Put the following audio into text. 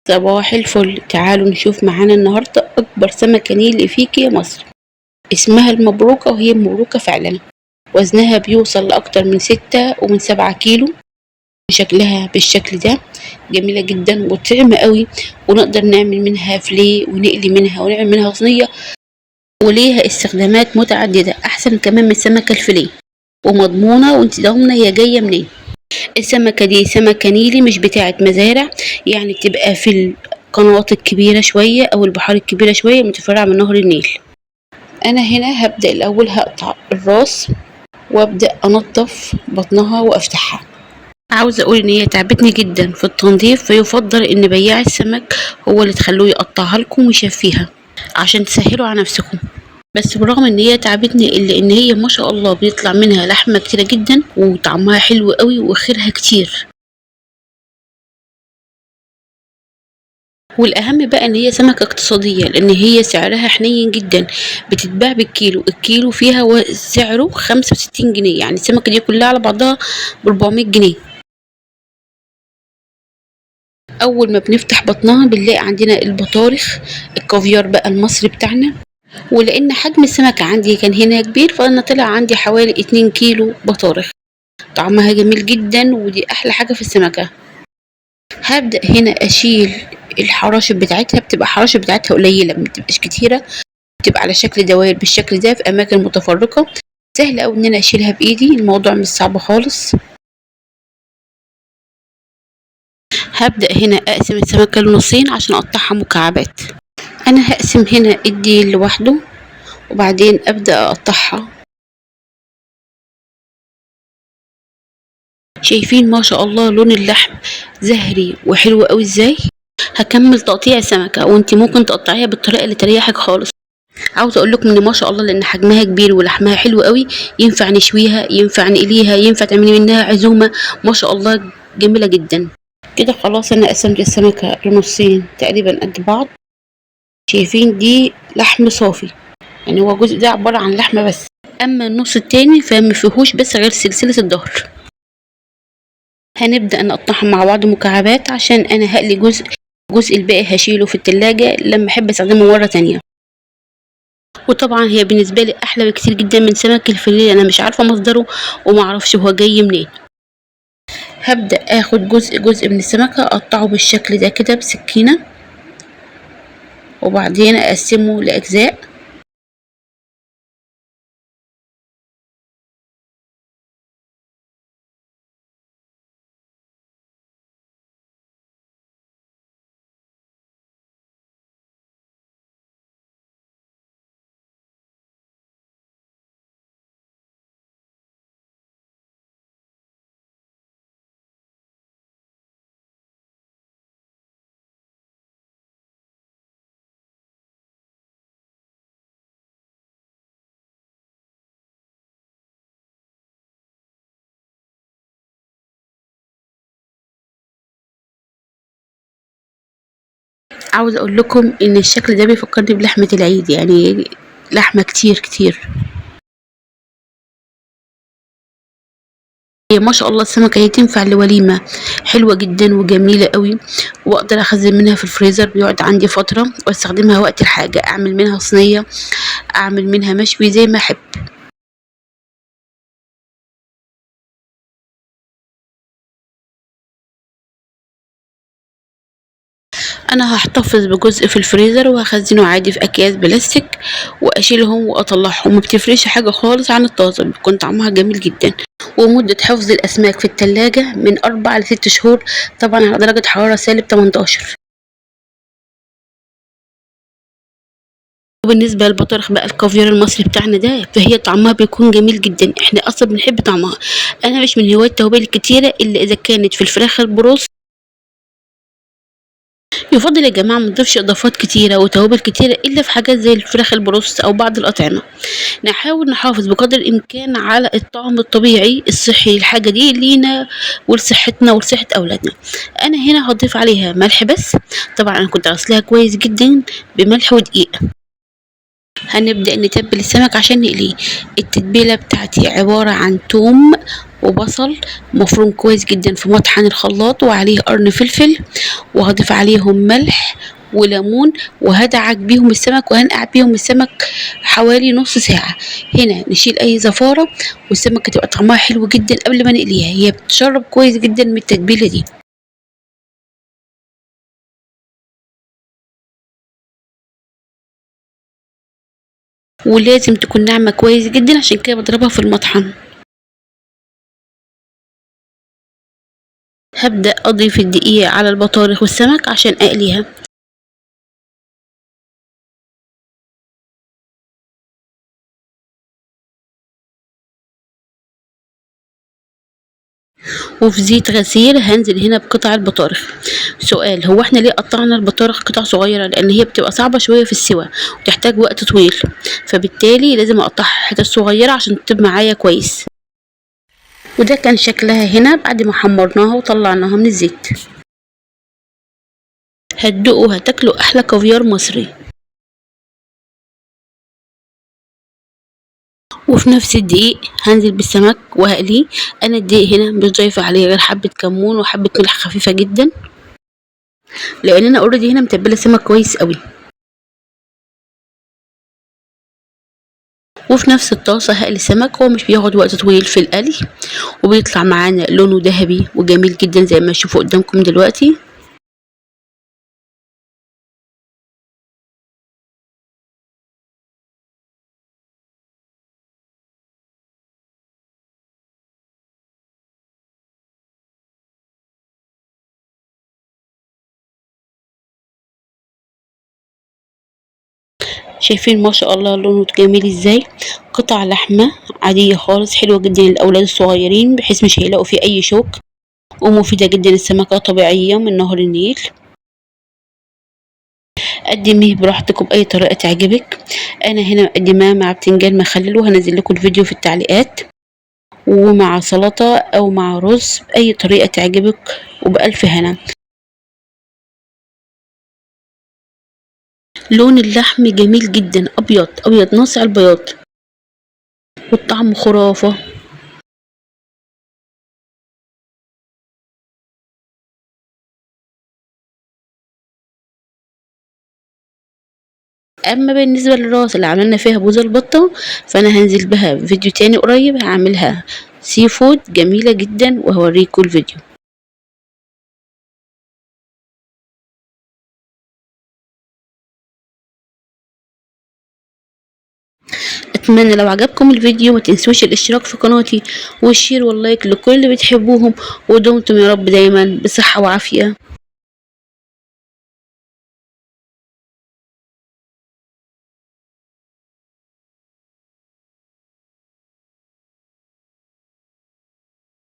صباح الفل، تعالوا نشوف معانا النهاردة أكبر سمكة نيل فيك يا مصر. اسمها المبروكة وهي مبروكة فعلا. وزنها بيوصل لأكتر من 6 و7 كيلو. شكلها بالشكل ده جميلة جدا وطعمة قوي، ونقدر نعمل منها فيليه ونقلي منها ونعمل منها صينية، وليها استخدامات متعددة أحسن كمان من السمكة الفيليه، ومضمونة وانت ضامنة هي جاية منين. السمكة دي سمكة نيلي مش بتاعة مزارع، يعني بتبقى في القنوات الكبيرة شوية أو البحار الكبيرة شوية متفرعة من نهر النيل. أنا هنا هبدأ الأول هقطع الراس وأبدأ أنضف بطنها وأفتحها. عاوزة أقول إن هي تعبتني جدا في التنظيف، فيفضل إن بياع السمك هو اللي تخلوه يقطعها لكم ويشفيها عشان تسهلوا على نفسكم. بس بالرغم ان هي تعبتني الا ان هي ما شاء الله بيطلع منها لحمه كتيره جدا وطعمها حلو قوي وخيرها كتير. والاهم بقى ان هي سمكه اقتصاديه لان هي سعرها حنين جدا، بتتباع بالكيلو. الكيلو فيها سعره 65 جنيه، يعني السمكه دي كلها على بعضها ب400 جنيه. اول ما بنفتح بطنها بنلاقي عندنا البطارخ، الكافيار بقى المصري بتاعنا. ولان حجم السمكه عندي كان هنا كبير فانا طلع عندي حوالي 2 كيلو بطارخ. طعمها جميل جدا ودي احلى حاجه في السمكه. هبدأ هنا اشيل الحراشف بتاعتها، بتبقى الحراشف بتاعتها قليله ما بتبقاش كتيره، بتبقى على شكل دوائر بالشكل ده في اماكن متفرقه. سهل اوي ان انا اشيلها بايدي، الموضوع مش صعب خالص. هبدأ هنا اقسم السمكه لنصين عشان اقطعها مكعبات. انا هقسم هنا الديل لوحده وبعدين ابدأ اقطعها. شايفين ما شاء الله لون اللحم زهري وحلو قوي ازاي. هكمل تقطيع السمكه وانت ممكن تقطعيها بالطريقه اللي تريحك خالص. عاوزه اقول لكم ان ما شاء الله لان حجمها كبير ولحمها حلو قوي، ينفع نشويها، ينفع نقليها، ينفع تعملي منها عزومه. ما شاء الله جميله جدا. كده خلاص انا قسمت السمكه لنصين تقريبا قد بعض. شايفين دي لحم صافي، يعني هو الجزء ده عباره عن لحمه بس، اما النص التاني فما فيهوش بس غير سلسله الظهر. هنبدا نقطعهم مع بعض مكعبات عشان انا هقلي جزء الباقي هشيله في التلاجة لما احب استخدمه مره تانية. وطبعا هي بالنسبه لي احلى بكتير جدا من سمك الفيليه، انا مش عارفه مصدره ومعرفش هو جاي منين. هبدا اخد جزء من السمكه اقطعه بالشكل ده كده بسكينه وبعدين اقسمه لاجزاء. عاوز اقول لكم ان الشكل ده بيفكرني بلحمه العيد، يعني لحمه كتير كتير. هي ما شاء الله السمكه هي تنفع لوليمه، حلوه جدا وجميله قوي، واقدر اخزن منها في الفريزر بيقعد عندي فتره واستخدمها وقت الحاجه، اعمل منها صينيه، اعمل منها مشوي زي ما احب. انا هحتفظ بجزء في الفريزر وهخزنه عادي في اكياس بلاستيك واشيلهم واطلعهم، ما بتفرقش حاجه خالص عن الطازه، بيكون طعمها جميل جدا. ومده حفظ الاسماك في التلاجة من 4 ل6 شهور، طبعا على درجه حراره -18. وبالنسبة للبطارخ بقى الكافيار المصري بتاعنا ده فهي طعمها بيكون جميل جدا، احنا اصلا بنحب طعمها. انا مش من هواة التوابل الكتيرة الا اذا كانت في الفراخ البروس. يفضل يا جماعة منضيفش اضافات كتيرة وتوابل كتيرة الا في حاجات زي الفراخ البروس او بعض الاطعمة. نحاول نحافظ بقدر الامكان على الطعم الطبيعي الصحي للحاجة دي لينا ولصحتنا ولصحة اولادنا. انا هنا هضيف عليها ملح بس، طبعا انا كنت غسلها كويس جدا بملح ودقيق. هنبدأ نتبل السمك عشان نقليه. التتبيلة بتاعتي عبارة عن توم وبصل مفروم كويس جدا في مطحن الخلاط، وعليه قرن فلفل، وهضيف عليهم ملح وليمون، وهدعك بيهم السمك وهنقع بيهم السمك حوالي نص ساعة. هنا نشيل اي زفارة، والسمكة تبقى طعمها حلو جدا قبل ما نقليها، هي بتشرب كويس جدا من التتبيلة دي. ولازم تكون ناعمة كويس جدا، عشان كده بضربها في المطحن. هبدأ اضيف الدقيق على البطارخ والسمك عشان اقليها. وفي زيت غسيل هنزل هنا بقطع البطارخ. سؤال: هو احنا ليه قطعنا البطارخ قطع صغيرة؟ لان هي بتبقى صعبة شوية في السوا وتحتاج وقت طويل، فبالتالي لازم اقطعها حتت صغيرة عشان تطيب معايا كويس. وده كان شكلها هنا بعد ما حمرناها وطلعناها من الزيت. هتدوقوا هتاكلوا احلى كافيار مصري. وفي نفس الدقيق هنزل بالسمك وهقليه. انا الدقيق هنا مش ضايفه عليه غير حبه كمون وحبه ملح خفيفه جدا، لان انا اوريدي هنا متبله السمك كويس قوي. وفي نفس الطاسه هقلي السمك، هو مش بياخد وقت طويل في القلي، وبيطلع معانا لونه ذهبي وجميل جدا زي ما تشوفوا قدامكم دلوقتي. شايفين ما شاء الله لونه جميل ازاي؟ قطع لحمه عاديه خالص، حلوه جدا للاولاد الصغيرين بحيث مش هيلاقوا فيه اي شوك، ومفيده جدا، السمكه طبيعيه من نهر النيل. قدميه براحتك وبأي طريقة تعجبك. أنا هنا مقدماه مع بتنجان مخلل، وهنزل لكم الفيديو في التعليقات، ومع سلطة أو مع رز بأي طريقة تعجبك، وبألف هنا. لون اللحم جميل جدا، أبيض أبيض ناصع البياض، والطعم خرافة. أما بالنسبة للراس اللي عملنا فيها بوز البطة، فأنا هنزل بها فيديو تاني قريب، هعملها سي فود جميلة جدا وهوريكم الفيديو. اتمنى لو عجبكم الفيديو ما تنسوش الاشتراك في قناتي والشير واللايك لكل اللي بتحبوهم، ودمتم يا رب دايما بصحة وعافية.